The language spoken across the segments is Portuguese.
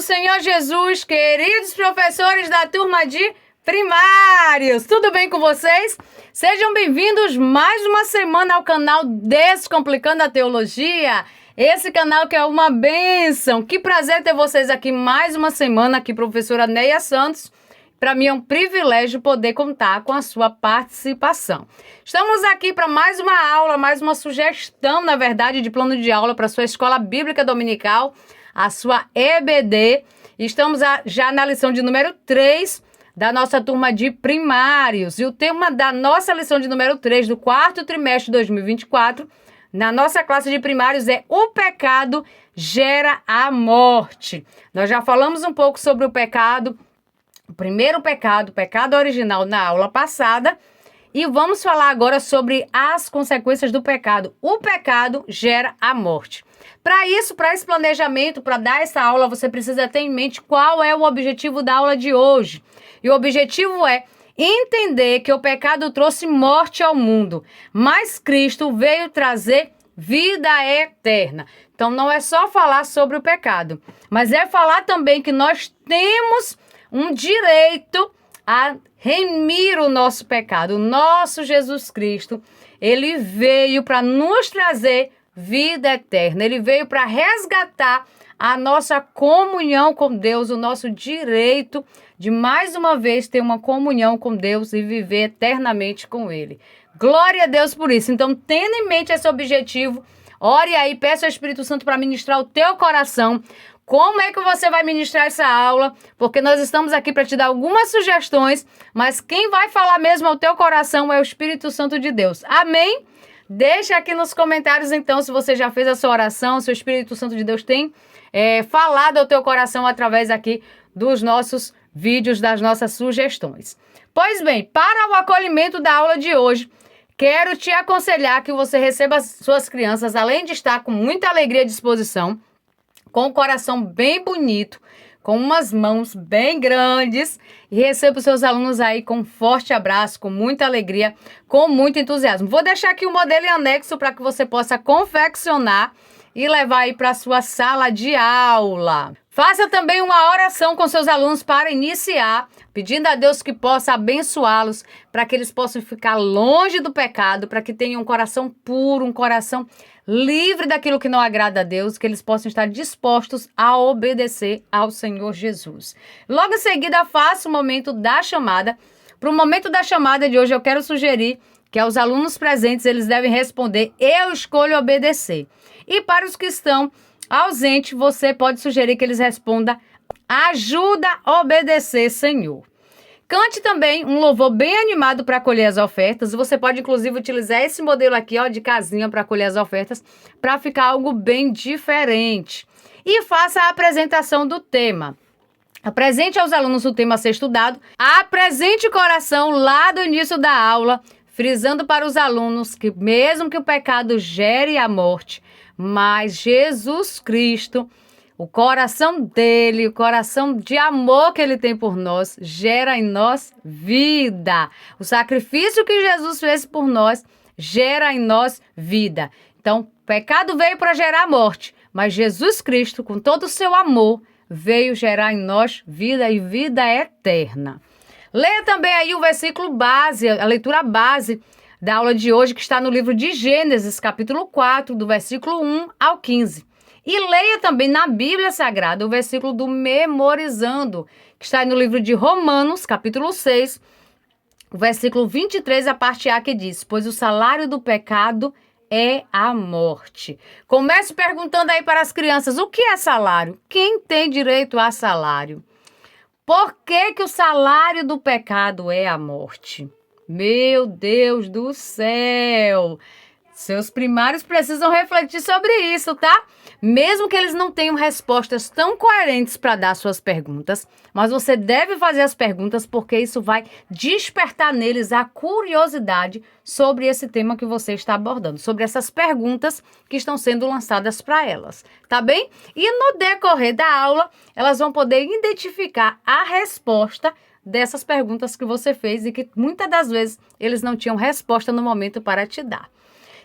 do Senhor Jesus, queridos professores da turma de primários, tudo bem com vocês? Sejam bem-vindos mais uma semana ao canal Descomplicando a Teologia, esse canal que é uma bênção. Que prazer ter vocês aqui mais uma semana, aqui professora Neia Santos. Para mim é um privilégio poder contar com a sua participação. Estamos aqui para mais uma aula, mais uma sugestão, na verdade, de plano de aula para a sua escola bíblica dominical, a sua EBD. Estamos já na lição de número 3 da nossa turma de primários. E o tema da nossa lição de número 3 do quarto trimestre de 2024, na nossa classe de primários, é o pecado gera a morte. Nós já falamos um pouco sobre o pecado, o primeiro pecado, o pecado original, na aula passada. E vamos falar agora sobre as consequências do pecado. O pecado gera a morte. Para isso, para esse planejamento, para dar essa aula, você precisa ter em mente qual é o objetivo da aula de hoje. E o objetivo é entender que o pecado trouxe morte ao mundo, mas Cristo veio trazer vida eterna. Então, não é só falar sobre o pecado, mas é falar também que nós temos um direito a remir o nosso pecado. O nosso Jesus Cristo, ele veio para nos trazer vida eterna. Ele veio para resgatar a nossa comunhão com Deus, o nosso direito de mais uma vez ter uma comunhão com Deus e viver eternamente com Ele. Glória a Deus por isso. Então, tendo em mente esse objetivo, ore aí, peça ao Espírito Santo para ministrar o teu coração. Como é que você vai ministrar essa aula? Porque nós estamos aqui para te dar algumas sugestões, mas quem vai falar mesmo ao teu coração é o Espírito Santo de Deus. Amém? Deixa aqui nos comentários, então, se você já fez a sua oração, se o Espírito Santo de Deus tem falado ao teu coração através aqui dos nossos vídeos, das nossas sugestões. Pois bem, para o acolhimento da aula de hoje, quero te aconselhar que você receba as suas crianças, além de estar com muita alegria e disposição, com o coração bem bonito, com umas mãos bem grandes, e receba os seus alunos aí com um forte abraço, com muita alegria, com muito entusiasmo. Vou deixar aqui o modelo em anexo para que você possa confeccionar e levar aí para a sua sala de aula. Faça também uma oração com seus alunos para iniciar, pedindo a Deus que possa abençoá-los, para que eles possam ficar longe do pecado, para que tenham um coração puro, um coração livre daquilo que não agrada a Deus, que eles possam estar dispostos a obedecer ao Senhor Jesus. Logo em seguida, faça o momento da chamada. Para o momento da chamada de hoje, eu quero sugerir que aos alunos presentes, eles devem responder: eu escolho obedecer. E para os que estão ausentes, você pode sugerir que eles respondam: ajuda a obedecer, Senhor. Cante também um louvor bem animado para acolher as ofertas. Você pode, inclusive, utilizar esse modelo aqui, ó, de casinha para acolher as ofertas, para ficar algo bem diferente. E faça a apresentação do tema. Apresente aos alunos o tema a ser estudado. Apresente o coração lá do início da aula, frisando para os alunos que mesmo que o pecado gere a morte, mas Jesus Cristo, o coração dele, o coração de amor que ele tem por nós, gera em nós vida. O sacrifício que Jesus fez por nós gera em nós vida. Então, o pecado veio para gerar morte, mas Jesus Cristo, com todo o seu amor, veio gerar em nós vida e vida eterna. Leia também aí o versículo base, a leitura base da aula de hoje, que está no livro de Gênesis, capítulo 4, do versículo 1 ao 15. E leia também na Bíblia Sagrada o versículo do Memorizando, que está no livro de Romanos, capítulo 6, o versículo 23, a parte A, que diz: pois o salário do pecado é a morte. Comece perguntando aí para as crianças: o que é salário? Quem tem direito a salário? Por que que o salário do pecado é a morte? Meu Deus do céu! Seus primários precisam refletir sobre isso, tá? Mesmo que eles não tenham respostas tão coerentes para dar suas perguntas, mas você deve fazer as perguntas porque isso vai despertar neles a curiosidade sobre esse tema que você está abordando, sobre essas perguntas que estão sendo lançadas para elas, tá bem? E no decorrer da aula, elas vão poder identificar a resposta dessas perguntas que você fez e que muitas das vezes eles não tinham resposta no momento para te dar.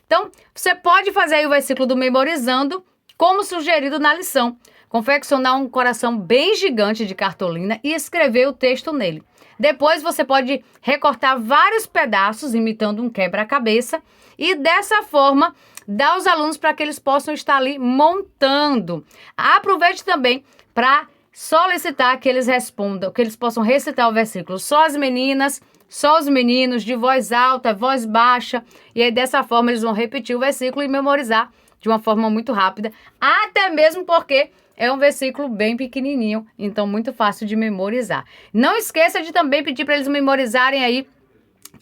Então, você pode fazer aí o versículo do Memorizando como sugerido na lição. confeccionar um coração bem gigante de cartolina e escrever o texto nele. Depois você pode recortar vários pedaços, imitando um quebra-cabeça, e dessa forma dar aos alunos para que eles possam estar ali montando. Aproveite também para solicitar que eles respondam, que eles possam recitar o versículo só as meninas, só os meninos, de voz alta, voz baixa, e aí dessa forma eles vão repetir o versículo e memorizar de uma forma muito rápida, até mesmo porque é um versículo bem pequenininho, então muito fácil de memorizar. Não esqueça de também pedir para eles memorizarem aí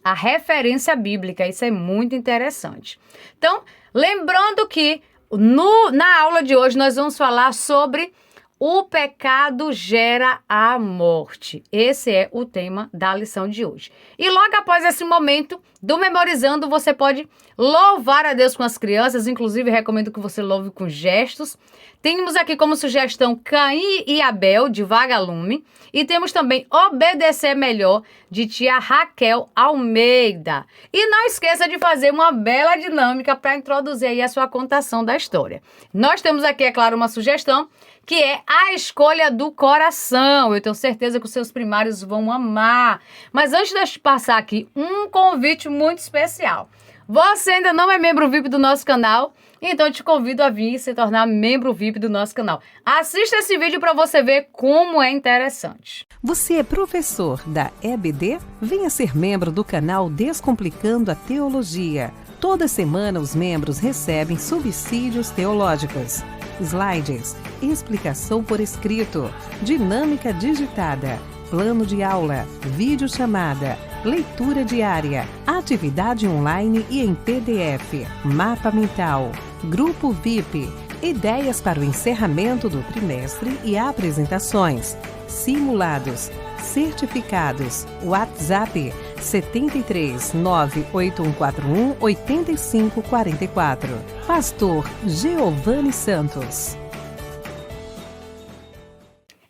a referência bíblica, isso é muito interessante. Então, lembrando que na aula de hoje nós vamos falar sobre o pecado gera a morte. Esse é o tema da lição de hoje. E logo após esse momento do memorizando, você pode louvar a Deus com as crianças. Inclusive, recomendo que você louve com gestos. Temos aqui como sugestão Caim e Abel, de Vagalume. E temos também Obedecer Melhor, de tia Raquel Almeida. E não esqueça de fazer uma bela dinâmica para introduzir aí a sua contação da história. Nós temos aqui, é claro, uma sugestão, que é a escolha do coração. Eu tenho certeza que os seus primários vão amar. Mas antes de eu te passar aqui, um convite muito especial. Você ainda não é membro VIP do nosso canal? Então eu te convido a vir se tornar membro VIP do nosso canal. Assista esse vídeo para você ver como é interessante. Você é professor da EBD? Venha ser membro do canal Descomplicando a Teologia. Toda semana os membros recebem subsídios teológicos, slides, explicação por escrito, dinâmica digitada, plano de aula, videochamada, leitura diária, atividade online e em PDF, mapa mental, grupo VIP, ideias para o encerramento do trimestre e apresentações, simulados, certificados, WhatsApp 73 98141 8544. Pastor Geovani Santos.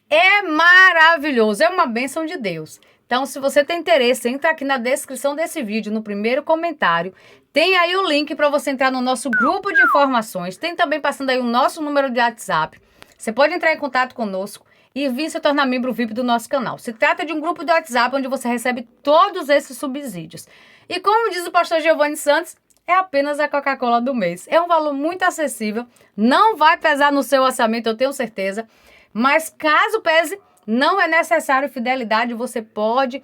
É maravilhoso, é uma bênção de Deus. Então, se você tem interesse, entra aqui na descrição desse vídeo, no primeiro comentário. Tem aí o link para você entrar no nosso grupo de informações. Tem também passando aí o nosso número de WhatsApp. Você pode entrar em contato conosco e vir se tornar membro VIP do nosso canal. Se trata de um grupo de WhatsApp onde você recebe todos esses subsídios. E como diz o pastor Geovani Santos, é apenas a Coca-Cola do mês. É um valor muito acessível, não vai pesar no seu orçamento, eu tenho certeza. Mas caso pese, não é necessário fidelidade, você pode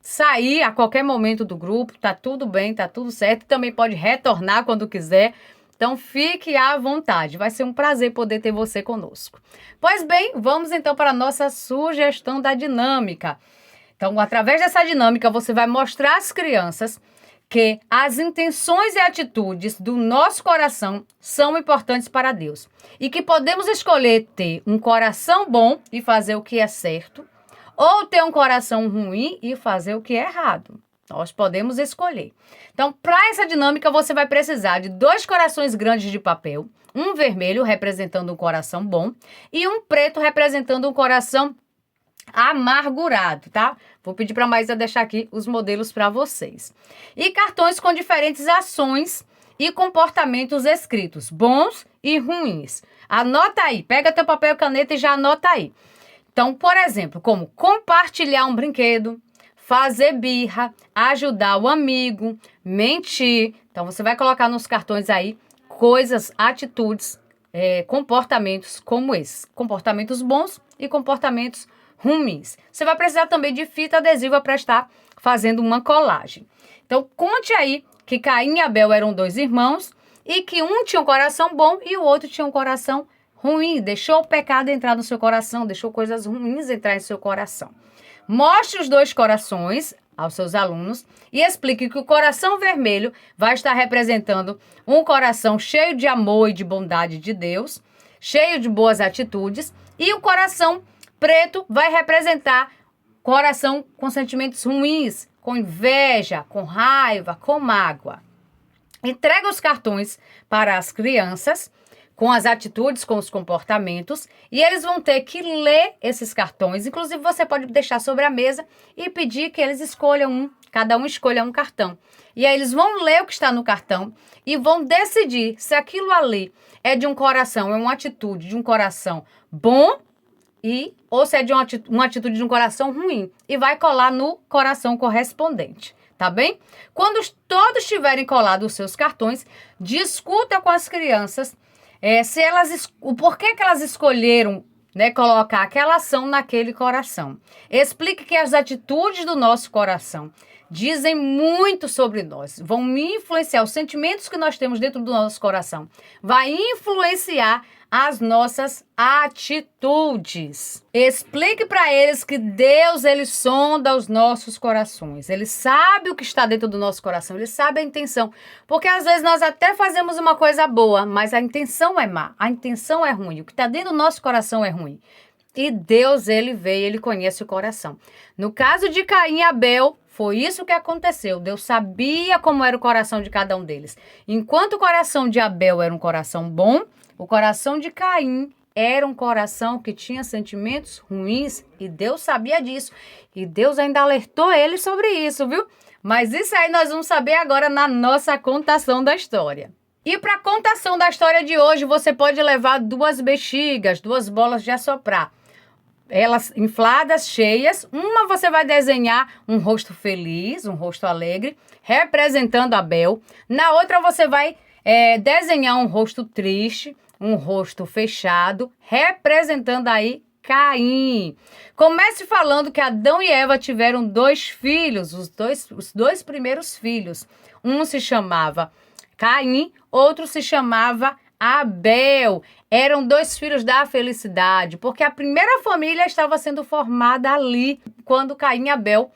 sair a qualquer momento do grupo, tá tudo bem, tá tudo certo. Também pode retornar quando quiser. Então fique à vontade, vai ser um prazer poder ter você conosco. Pois bem, vamos então para a nossa sugestão da dinâmica. Então, através dessa dinâmica, você vai mostrar às crianças que as intenções e atitudes do nosso coração são importantes para Deus. E que podemos escolher ter um coração bom e fazer o que é certo, ou ter um coração ruim e fazer o que é errado. Nós podemos escolher. Então, para essa dinâmica, você vai precisar de 2 corações grandes de papel, um vermelho representando um coração bom e um preto representando um coração amargurado, tá? Vou pedir para a Maísa deixar aqui os modelos para vocês. E cartões com diferentes ações e comportamentos escritos, bons e ruins. Anota aí, pega teu papel e caneta e já anota aí. Então, por exemplo, como compartilhar um brinquedo, fazer birra, ajudar o amigo, mentir. Então, você vai colocar nos cartões aí coisas, atitudes, comportamentos como esses. Comportamentos bons e comportamentos ruins. Você vai precisar também de fita adesiva para estar fazendo uma colagem. Então, conte aí que Caim e Abel eram 2 irmãos e que um tinha um coração bom e o outro tinha um coração ruim. Deixou o pecado entrar no seu coração, deixou coisas ruins entrar em seu coração. Mostre os 2 corações aos seus alunos e explique que o coração vermelho vai estar representando um coração cheio de amor e de bondade de Deus, cheio de boas atitudes, e o coração preto vai representar coração com sentimentos ruins, com inveja, com raiva, com mágoa. Entrega os cartões para as crianças com as atitudes, com os comportamentos, e eles vão ter que ler esses cartões. Inclusive, você pode deixar sobre a mesa e pedir que eles escolham cada um escolha um cartão. E aí eles vão ler o que está no cartão e vão decidir se aquilo ali é de um coração, é uma atitude de um coração bom ou se é de uma atitude de um coração ruim. E vai colar no coração correspondente, tá bem? Quando todos tiverem colado os seus cartões, discuta com as crianças o porquê que elas escolheram, né, colocar aquela ação naquele coração. Explique que as atitudes do nosso coração dizem muito sobre nós, vão influenciar os sentimentos que nós temos dentro do nosso coração, vai influenciar as nossas atitudes. Explique para eles que Deus, ele sonda os nossos corações. Ele sabe o que está dentro do nosso coração, ele sabe a intenção. Porque às vezes nós até fazemos uma coisa boa, mas a intenção é má, a intenção é ruim, o que está dentro do nosso coração é ruim. E Deus, ele vê, ele conhece o coração. No caso de Caim e Abel, foi isso que aconteceu. Deus sabia como era o coração de cada um deles. Enquanto o coração de Abel era um coração bom, o coração de Caim era um coração que tinha sentimentos ruins e Deus sabia disso. E Deus ainda alertou ele sobre isso, viu? Mas isso aí nós vamos saber agora na nossa contação da história. E para a contação da história de hoje, você pode levar 2 bexigas, 2 bolas de assoprar. Elas infladas, cheias. Uma você vai desenhar um rosto feliz, um rosto alegre, representando Abel. Na outra você vai desenhar um rosto triste, um rosto fechado, representando aí Caim. Comece falando que Adão e Eva tiveram 2 filhos, os dois primeiros filhos. Um se chamava Caim, outro se chamava Abel. Eram 2 filhos da felicidade, porque a primeira família estava sendo formada ali, quando Caim e Abel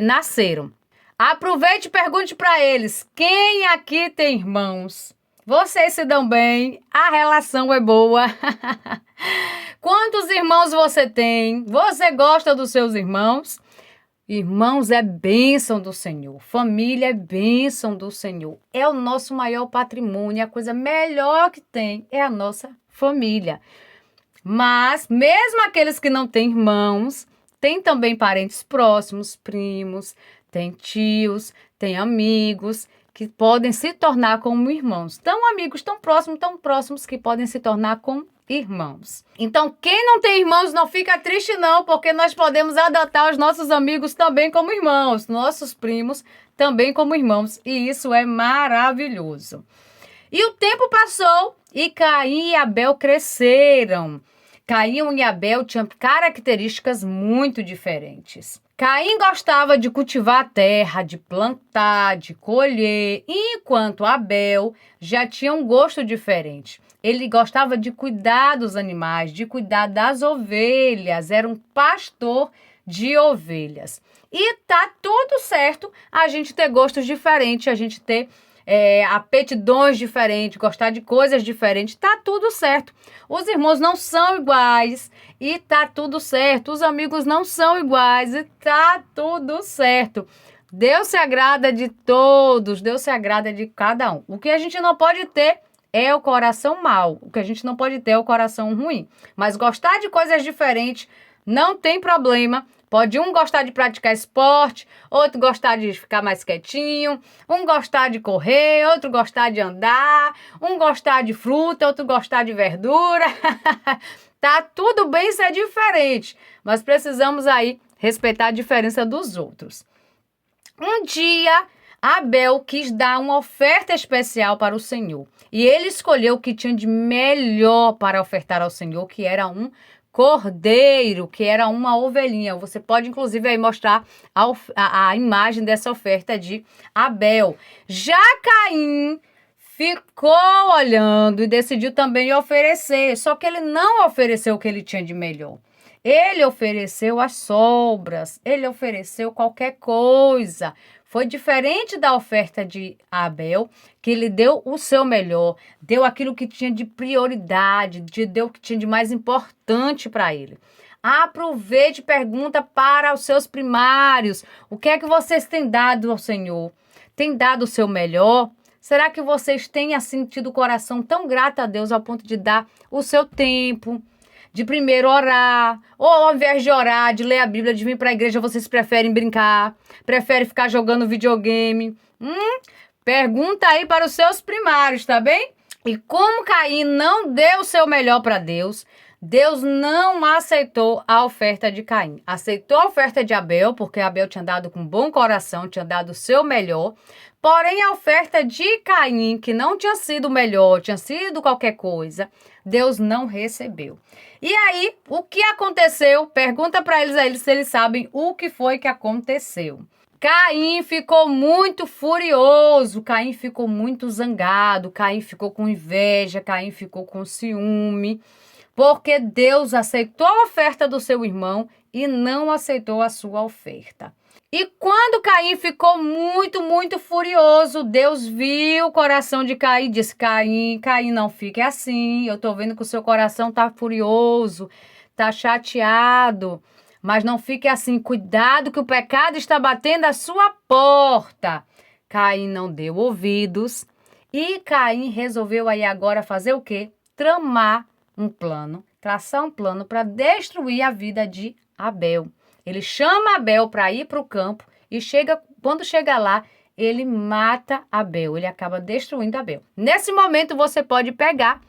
nasceram. Aproveite e pergunte para eles, quem aqui tem irmãos? Vocês se dão bem, a relação é boa. Quantos irmãos você tem? Você gosta dos seus irmãos? Irmãos é bênção do Senhor, família é bênção do Senhor. É o nosso maior patrimônio, a coisa melhor que tem é a nossa família. Mas mesmo aqueles que não têm irmãos, tem também parentes próximos, primos, tem tios, tem amigos que podem se tornar como irmãos. Tão amigos, tão próximos que podem se tornar como irmãos. Então, quem não tem irmãos, não fica triste não, porque nós podemos adotar os nossos amigos também como irmãos, nossos primos também como irmãos, e isso é maravilhoso. E o tempo passou e Caim e Abel cresceram. Caim e Abel tinham características muito diferentes. Caim gostava de cultivar a terra, de plantar, de colher, enquanto Abel já tinha um gosto diferente. Ele gostava de cuidar dos animais, de cuidar das ovelhas, era um pastor de ovelhas. E tá tudo certo a gente ter gostos diferentes, a gente ter aptidões diferentes, gostar de coisas diferentes, tá tudo certo. Os irmãos não são iguais e tá tudo certo. Os amigos não são iguais e tá tudo certo. Deus se agrada de todos, Deus se agrada de cada um. O que a gente não pode ter é o coração mau, o que a gente não pode ter é o coração ruim. Mas gostar de coisas diferentes não tem problema. Pode um gostar de praticar esporte, outro gostar de ficar mais quietinho, um gostar de correr, outro gostar de andar, um gostar de fruta, outro gostar de verdura. Tá tudo bem ser diferente, mas precisamos aí respeitar a diferença dos outros. Um dia, Abel quis dar uma oferta especial para o Senhor. E ele escolheu o que tinha de melhor para ofertar ao Senhor, que era um cordeiro, que era uma ovelhinha. Você pode, inclusive, aí mostrar a imagem dessa oferta de Abel. Já Caim ficou olhando e decidiu também oferecer, só que ele não ofereceu o que ele tinha de melhor. Ele ofereceu as sobras, ele ofereceu qualquer coisa. Foi diferente da oferta de Abel, que ele deu o seu melhor, deu aquilo que tinha de prioridade, deu o que tinha de mais importante para ele. Aproveite e pergunta para os seus primários, o que é que vocês têm dado ao Senhor? Tem dado o seu melhor? Será que vocês têm assim tido o coração tão grato a Deus ao ponto de dar o seu tempo, de primeiro orar, ou ao invés de orar, de ler a Bíblia, de vir para a igreja, vocês preferem brincar, preferem ficar jogando videogame? Pergunta aí para os seus primários, tá bem? E como Caim não deu o seu melhor para Deus, Deus não aceitou a oferta de Caim. Aceitou a oferta de Abel, porque Abel tinha dado com bom coração, tinha dado o seu melhor. Porém, a oferta de Caim, que não tinha sido melhor, tinha sido qualquer coisa, Deus não recebeu. E aí, o que aconteceu? Pergunta para eles se eles sabem o que foi que aconteceu. Caim ficou muito furioso, Caim ficou muito zangado, Caim ficou com inveja, Caim ficou com ciúme, porque Deus aceitou a oferta do seu irmão e não aceitou a sua oferta. E quando Caim ficou muito, muito furioso, Deus viu o coração de Caim e disse: Caim, não fique assim, eu estou vendo que o seu coração está furioso, está chateado. Mas não fique assim, cuidado que o pecado está batendo a sua porta. Caim não deu ouvidos e Caim resolveu aí agora fazer o quê? Tramar um plano, traçar um plano para destruir a vida de Abel. Ele chama Abel para ir para o campo e quando chega lá, ele mata Abel, ele acaba destruindo Abel. Nesse momento você pode pegar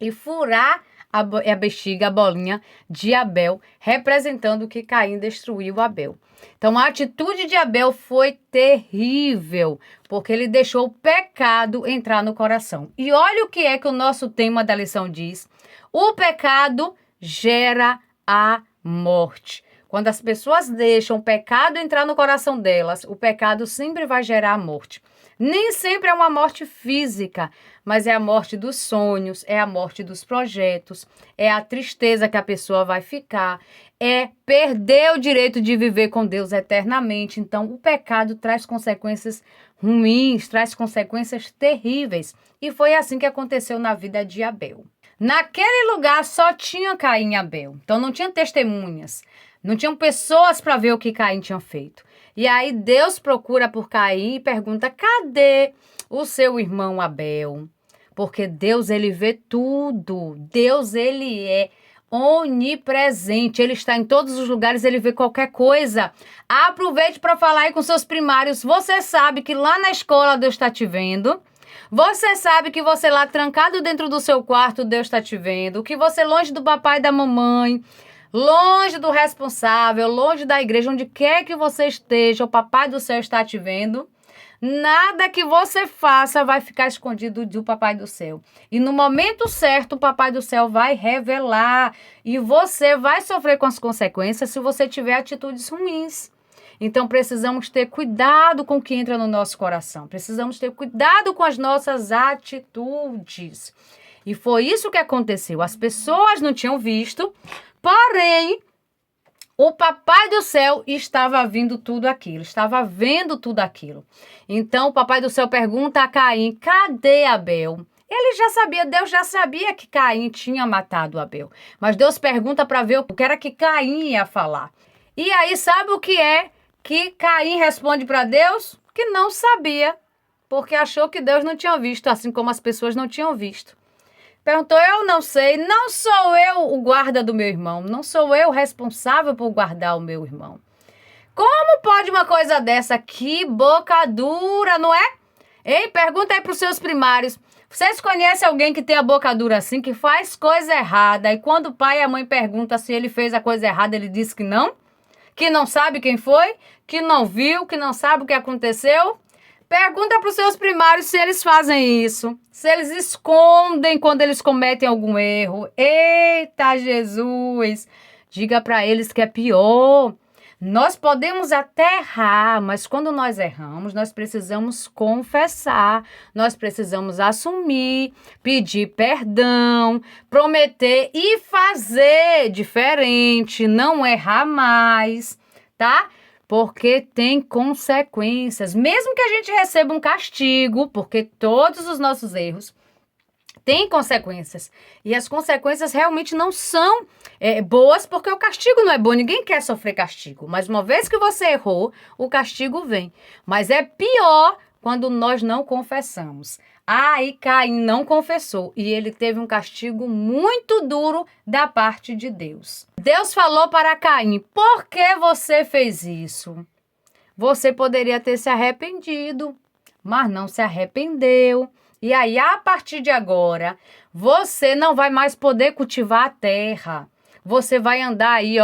e furar a bexiga, a bolinha de Abel, representando que Caim destruiu Abel. Então, a atitude de Abel foi terrível, porque ele deixou o pecado entrar no coração. E olha o que é que o nosso tema da lição diz. O pecado gera a morte. Quando as pessoas deixam o pecado entrar no coração delas, o pecado sempre vai gerar a morte. Nem sempre é uma morte física, mas é a morte dos sonhos, é a morte dos projetos, é a tristeza que a pessoa vai ficar, é perder o direito de viver com Deus eternamente. Então, o pecado traz consequências ruins, traz consequências terríveis. E foi assim que aconteceu na vida de Abel. Naquele lugar só tinha Caim e Abel, então não tinha testemunhas, não tinham pessoas para ver o que Caim tinha feito. E aí Deus procura por Caim e pergunta: cadê o seu irmão Abel? Porque Deus, ele vê tudo. Deus, ele é onipresente. Ele está em todos os lugares, ele vê qualquer coisa. Aproveite para falar aí com seus primários. Você sabe que lá na escola Deus está te vendo. Você sabe que você lá trancado dentro do seu quarto, Deus está te vendo. Que você longe do papai e da mamãe, longe do responsável, longe da igreja, onde quer que você esteja, o papai do céu está te vendo. Nada que você faça vai ficar escondido do papai do céu. E no momento certo, o papai do céu vai revelar. E você vai sofrer com as consequências se você tiver atitudes ruins. Então, precisamos ter cuidado com o que entra no nosso coração. Precisamos ter cuidado com as nossas atitudes. E foi isso que aconteceu. As pessoas não tinham visto, porém, o papai do céu estava vendo tudo aquilo, estava vendo tudo aquilo. Então, o papai do céu pergunta a Caim: cadê Abel? Ele já sabia, Deus já sabia que Caim tinha matado Abel. Mas Deus pergunta para ver o que era que Caim ia falar. E aí, sabe o que é que Caim responde para Deus? Que não sabia, porque achou que Deus não tinha visto, assim como as pessoas não tinham visto. Perguntou: eu não sei, não sou eu o guarda do meu irmão, não sou eu responsável por guardar o meu irmão. Como pode uma coisa dessa? Que boca dura, não é? Hein? Pergunta aí para os seus primários. Vocês conhecem alguém que tem a boca dura assim, que faz coisa errada, e quando o pai e a mãe perguntam se ele fez a coisa errada, ele diz que não sabe quem foi, que não viu, que não sabe o que aconteceu? Pergunta para os seus primários se eles fazem isso, se eles escondem quando eles cometem algum erro. Eita, Jesus! Diga para eles que é pior. Nós podemos até errar, mas quando nós erramos, nós precisamos confessar, nós precisamos assumir, pedir perdão, prometer e fazer diferente, não errar mais, tá? Porque tem consequências. Mesmo que a gente receba um castigo, porque todos os nossos erros têm consequências. E as consequências realmente não são boas, porque o castigo não é bom. Ninguém quer sofrer castigo. Mas uma vez que você errou, o castigo vem. Mas é pior quando nós não confessamos. E Caim não confessou e ele teve um castigo muito duro da parte de Deus. Deus falou para Caim: por que você fez isso? Você poderia ter se arrependido, mas não se arrependeu. E aí, a partir de agora, você não vai mais poder cultivar a terra. Você vai andar aí,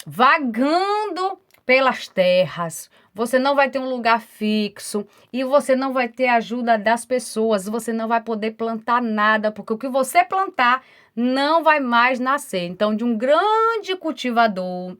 vagando pelas terras. Você não vai ter um lugar fixo e você não vai ter ajuda das pessoas. Você não vai poder plantar nada, porque o que você plantar não vai mais nascer. Então, de um grande cultivador,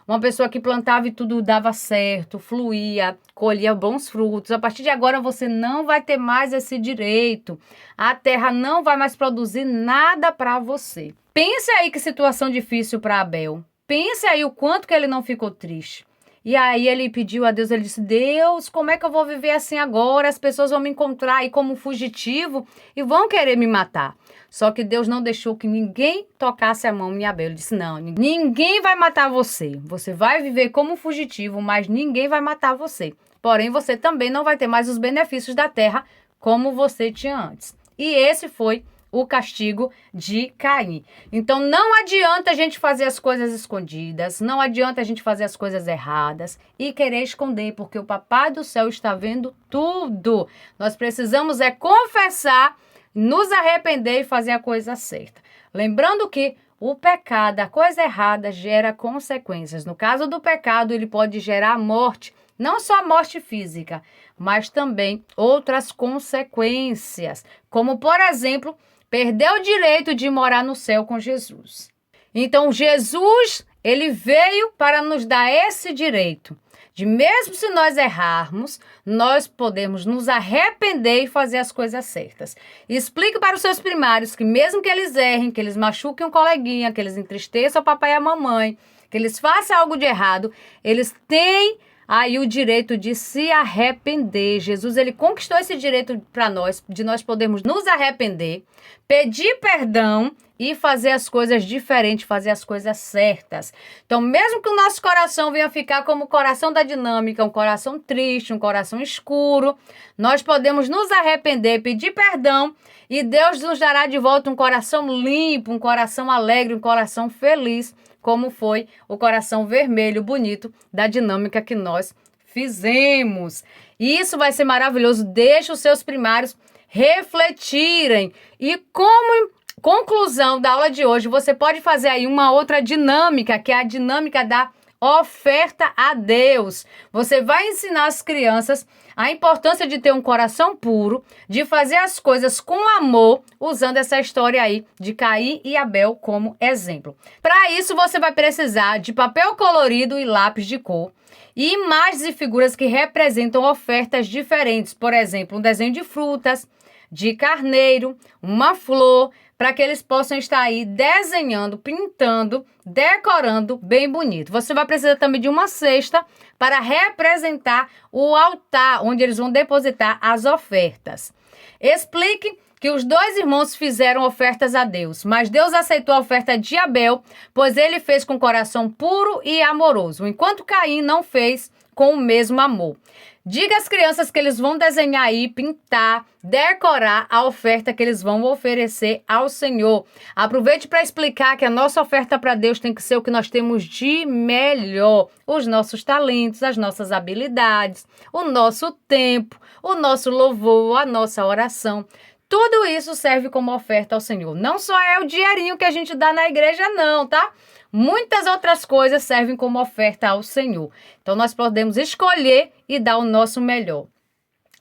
uma pessoa que plantava e tudo dava certo, fluía, colhia bons frutos. A partir de agora você não vai ter mais esse direito. A terra não vai mais produzir nada para você. Pense aí que situação difícil para Abel. Pense aí o quanto que ele não ficou triste. E aí ele pediu a Deus, ele disse: Deus, como é que eu vou viver assim agora? As pessoas vão me encontrar aí como fugitivo e vão querer me matar. Só que Deus não deixou que ninguém tocasse a mão em Abel. Ele disse: não, ninguém vai matar você. Você vai viver como fugitivo, mas ninguém vai matar você. Porém, você também não vai ter mais os benefícios da terra como você tinha antes. E esse foi o castigo de Caim. Então, não adianta a gente fazer as coisas escondidas, não adianta a gente fazer as coisas erradas e querer esconder, porque o Papai do Céu está vendo tudo. Nós precisamos confessar, nos arrepender e fazer a coisa certa. Lembrando que o pecado, a coisa errada, gera consequências. No caso do pecado, ele pode gerar morte, não só a morte física, mas também outras consequências, como, por exemplo, perder o direito de morar no céu com Jesus. Então, Jesus, ele veio para nos dar esse direito de, mesmo se nós errarmos, nós podemos nos arrepender e fazer as coisas certas. Explique para os seus primários que mesmo que eles errem, que eles machuquem um coleguinha, que eles entristeçam o papai e a mamãe, que eles façam algo de errado, eles têm aí o direito de se arrepender. Jesus, ele conquistou esse direito para nós, de nós podermos nos arrepender, pedir perdão e fazer as coisas diferentes, fazer as coisas certas. Então, mesmo que o nosso coração venha ficar como o coração da dinâmica, um coração triste, um coração escuro, nós podemos nos arrepender, pedir perdão e Deus nos dará de volta um coração limpo, um coração alegre, um coração feliz, como foi o coração vermelho, bonito, da dinâmica que nós fizemos. E isso vai ser maravilhoso. Deixe os seus primários refletirem. E como conclusão da aula de hoje, você pode fazer aí uma outra dinâmica, que é a dinâmica da oferta a Deus. Você vai ensinar as crianças a importância de ter um coração puro, de fazer as coisas com amor, usando essa história aí de Caim e Abel como exemplo. Para isso, você vai precisar de papel colorido e lápis de cor, e imagens e figuras que representam ofertas diferentes. Por exemplo, um desenho de frutas, de carneiro, uma flor, para que eles possam estar aí desenhando, pintando, decorando bem bonito. Você vai precisar também de uma cesta para representar o altar, onde eles vão depositar as ofertas. Explique que os dois irmãos fizeram ofertas a Deus, mas Deus aceitou a oferta de Abel, pois ele fez com coração puro e amoroso, enquanto Caim não fez com o mesmo amor. Diga às crianças que eles vão desenhar aí, pintar, decorar a oferta que eles vão oferecer ao Senhor. Aproveite para explicar que a nossa oferta para Deus tem que ser o que nós temos de melhor. Os nossos talentos, as nossas habilidades, o nosso tempo, o nosso louvor, a nossa oração. Tudo isso serve como oferta ao Senhor. Não só é o dinheirinho que a gente dá na igreja, não, tá? Muitas outras coisas servem como oferta ao Senhor. Então, nós podemos escolher e dar o nosso melhor.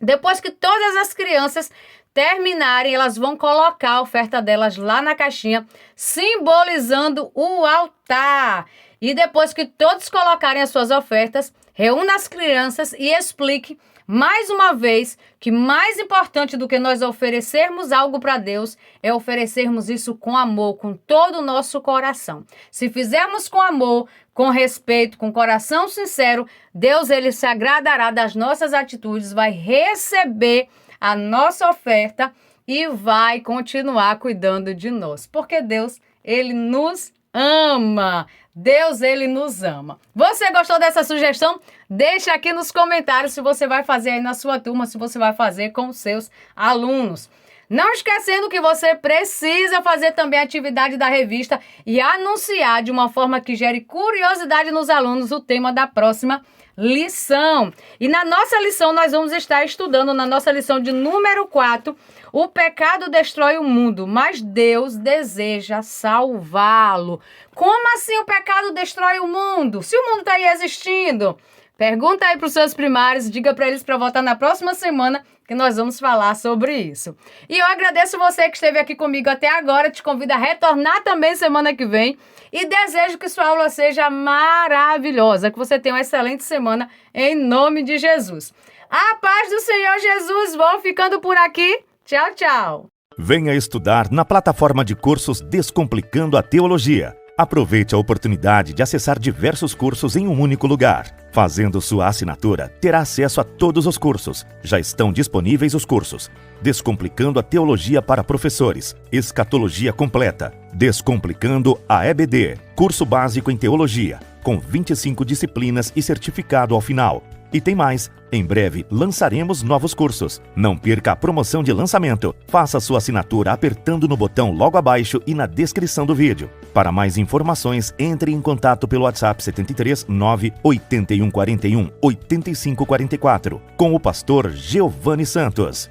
Depois que todas as crianças terminarem, elas vão colocar a oferta delas lá na caixinha, simbolizando o altar. E depois que todos colocarem as suas ofertas, reúna as crianças e explique mais uma vez que mais importante do que nós oferecermos algo para Deus é oferecermos isso com amor, com todo o nosso coração. Se fizermos com amor, com respeito, com coração sincero, Deus ele se agradará das nossas atitudes, vai receber a nossa oferta e vai continuar cuidando de nós, porque Deus ele nos ama. Deus, Ele nos ama. Você gostou dessa sugestão? Deixa aqui nos comentários se você vai fazer aí na sua turma, se você vai fazer com os seus alunos. Não esquecendo que você precisa fazer também a atividade da revista e anunciar de uma forma que gere curiosidade nos alunos o tema da próxima lição. E na nossa lição nós vamos estar estudando, na nossa lição de número 4, o pecado destrói o mundo, mas Deus deseja salvá-lo. Como assim o pecado destrói o mundo? Se o mundo está aí existindo? Pergunta aí para os seus primários, diga para eles para voltar na próxima semana que nós vamos falar sobre isso. E eu agradeço você que esteve aqui comigo até agora, te convido a retornar também semana que vem e desejo que sua aula seja maravilhosa, que você tenha uma excelente semana em nome de Jesus. A paz do Senhor Jesus, vou ficando por aqui. Tchau, tchau. Venha estudar na plataforma de cursos Descomplicando a Teologia. Aproveite a oportunidade de acessar diversos cursos em um único lugar. Fazendo sua assinatura, terá acesso a todos os cursos. Já estão disponíveis os cursos: Descomplicando a Teologia para Professores, Escatologia Completa, Descomplicando a EBD, curso básico em Teologia, com 25 disciplinas e certificado ao final. E tem mais, em breve lançaremos novos cursos. Não perca a promoção de lançamento. Faça sua assinatura apertando no botão logo abaixo e na descrição do vídeo. Para mais informações, entre em contato pelo WhatsApp 73 98141 8544 com o pastor Giovanni Santos.